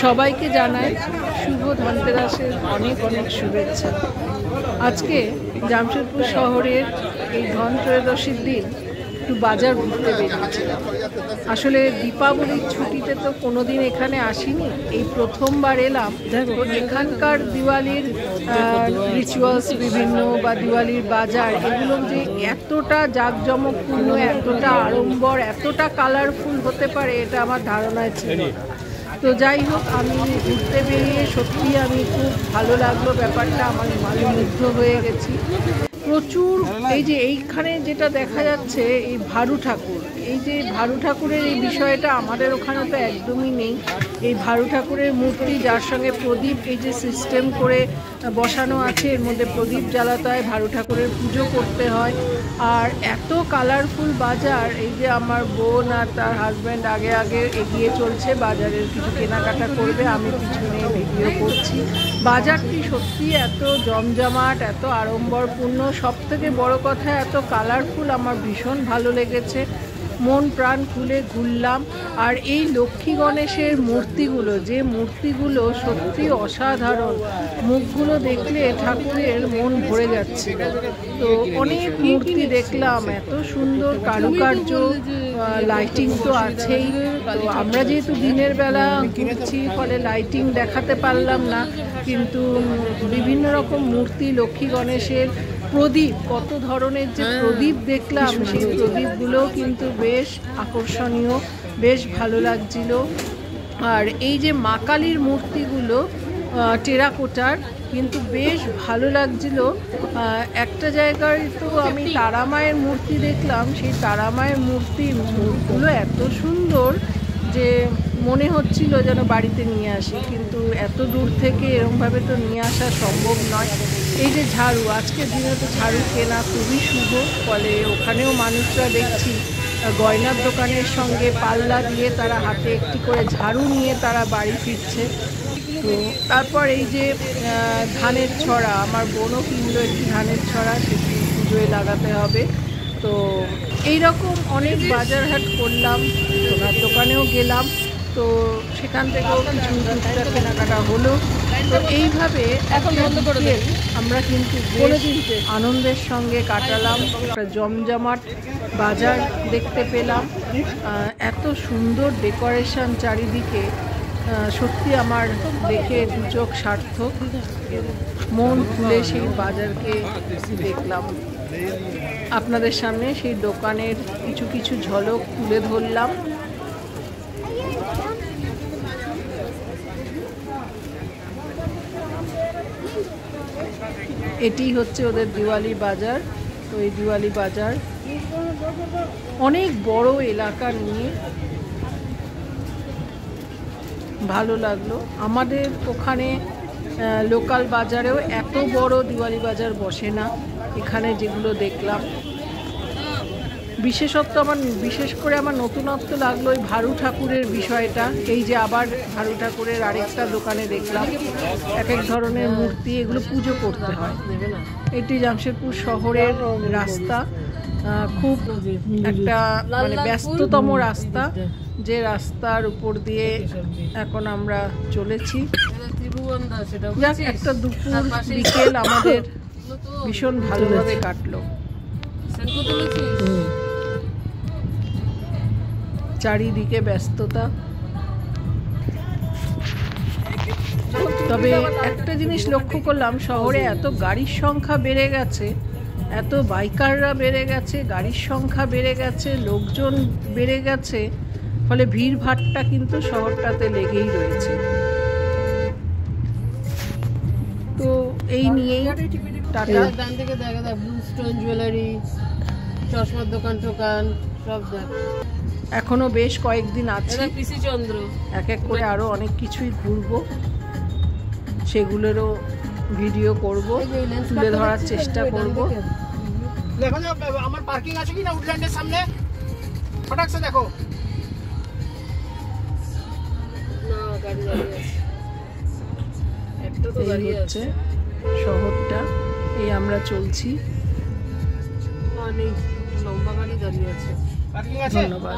সবাইকে জানাই শুভ ধনতেরাসের অনেক অনেক শুভেচ্ছা। আজকে জামশেদপুর শহরের এই ধনত্রয়োদশীর দিন একটু বাজার ঘুরতে বেরিয়েছিলাম। আসলে দীপাবলির ছুটিতে তো কোনোদিন এখানে আসিনি, এই প্রথমবার এলাম। তো এখানকার দিওয়ালির রিচুয়ালস বিভিন্ন বা দিওয়ালির বাজার, এগুলো যে এতটা জাঁকজমকপূর্ণ, এতটা আড়ম্বর, এতটা কালারফুল হতে পারে এটা আমার ধারণায় ছিল। তো যাই হোক, আমি ঘুরতে বেরিয়ে সত্যি আমি খুব ভালো লাগলো ব্যাপারটা, আমার মুগ্ধ হয়ে গেছি। প্রচুর এই যে এইখানে যেটা দেখা যাচ্ছে এই ভারু ঠাকুর, এই যে ভারু ঠাকুরের এই বিষয়টা আমাদের ওখানে তো একদমই নেই। এই ভারু ঠাকুরের মূর্তি, যার সঙ্গে প্রদীপ এই যে সিস্টেম করে বসানো আছে, এর মধ্যে প্রদীপ জ্বালাতে হয়, ভারু ঠাকুরের পুজো করতে হয়। আর এত কালারফুল বাজার, এই যে আমার বোন আর তার হাজব্যান্ড আগে আগে এগিয়ে চলছে, বাজারের কিছু কেনাকাটা করবে, আমি পিছনে ভিডিও করছি। বাজারটি সত্যি এত জমজমাট, এত আড়ম্বরপূর্ণ, সবথেকে বড় কথা এত কালারফুল, আমার ভীষণ ভালো লেগেছে। মন প্রাণ খুলে ঘুরলাম। আর এই লক্ষ্মী গণেশের মূর্তিগুলো, যে মূর্তিগুলো সত্যি অসাধারণ, মুখগুলো দেখলে ঠাকুরের মন ভরে যাচ্ছে। তো অনেক মূর্তি দেখলাম, এত সুন্দর কারুকার্য, লাইটিং তো আছেই। তো আমরা যেহেতু দিনের বেলা ঘুরছি, ফলে লাইটিং দেখাতে পারলাম না, কিন্তু বিভিন্ন রকম মূর্তি, লক্ষ্মী গণেশের প্রদীপ, কত ধরনের যে প্রদীপ দেখলাম, সেই প্রদীপগুলো কিন্তু বেশ আকর্ষণীয়, বেশ ভালো লাগছিল। আর এই যে মা কালীর মূর্তিগুলো টেরাকোটার, কিন্তু বেশ ভালো লাগছিল। একটা জায়গায় তো আমি তারামায়ের মূর্তি দেখলাম, সেই তারামায়ের মুখগুলো এত সুন্দর যে মনে হচ্ছিল যেন বাড়িতে নিয়ে আসি, কিন্তু এত দূর থেকে এরকমভাবে তো নিয়ে আসা সম্ভব নয়। এই যে ঝাড়ু, আজকের দিনে তো ঝাড়ু কেনা খুবই শুভ, ফলে ওখানেও মানুষরা দেখছি গয়নার দোকানের সঙ্গে পাল্লা দিয়ে তারা হাতে একটি করে ঝাড়ু নিয়ে তারা বাড়ি ফিরছে। তো তারপর এই যে ধানের ছড়া, আমার বোনও কিনলো একটি ধানের ছড়া, সেটি পুজোয় লাগাতে হবে। তো এইরকম অনেক বাজার হাট করলাম, সোনার দোকানেও গেলাম, তো সেখান থেকেও কিছু টুকটাক কেনাকাটা হলো। তো এইভাবে এখন বন্ধ করে দিয়ে আমরা কিন্তু আনন্দের সঙ্গে কাটালাম। একটা জমজমাট বাজার দেখতে পেলাম, এত সুন্দর ডেকোরেশন চারিদিকে, সত্যি আমার দেখে দু চোখ সার্থক। মন খুলে সেই বাজারকে দেখলাম, আপনাদের সামনে সেই দোকানের কিছু কিছু ঝলক তুলে ধরলাম। এটি হচ্ছে ওদের দিওয়ালি বাজার। তো এই দিওয়ালি বাজার অনেক বড় এলাকা নিয়ে, ভালো লাগলো। আমাদের ওখানে লোকাল বাজারেও এত বড় দিওয়ালি বাজার বসে না, এখানে যেগুলো দেখলাম। বিশেষ করে আমার নতুনত্ব লাগলো ওই ভারু ঠাকুরের বিষয়টা। এই যে আবার ভারু ঠাকুরের আরেকটা দোকানে দেখলাম এক এক ধরনের মূর্তি, এগুলো পুজো করতে হয়। এটি জামশেদপুর শহরের রাস্তা, খুব একটা মানে ব্যস্ততম রাস্তা, যে রাস্তার উপর দিয়ে এখন আমরা চলেছি। যাক, একটা দুপুর বিকেল আমাদের ভীষণ ভালোভাবে কাটলো। চারিদিকে ব্যস্ততা, তবে একটা জিনিস লক্ষ্য করলাম, শহরে এত গাড়ির সংখ্যা বেড়ে গেছে, এত বাইকাররা বেড়ে গেছে, গাড়ির সংখ্যা বেড়ে গেছে, লোকজন বেড়ে গেছে, ফলে ভিড়ভাট্টা কিন্তু শহরটাতে লেগেই রয়েছে। তো এই নিয়েই টাটা। জুয়েলারি, চশমার দোকান টোকান সব এখনো বেশ কয়েকদিন আছে, এক এক করে আরো অনেক কিছুই ঘুরবো, সেগুলোরও ভিডিও করব, তুলে ধরার চেষ্টা করব। দেখো আমার পার্কিং আছে কি না উডল্যান্ডের সামনে, ফটাক সে দেখো না, গাড়ি দাঁড়িয়ে আছে, একটা তো দাঁড়িয়ে আছে শহরটা। এই আমরা চলছি, অনেক লম্বা গাড়ি দাঁড়িয়ে আছে। ধন্যবাদ।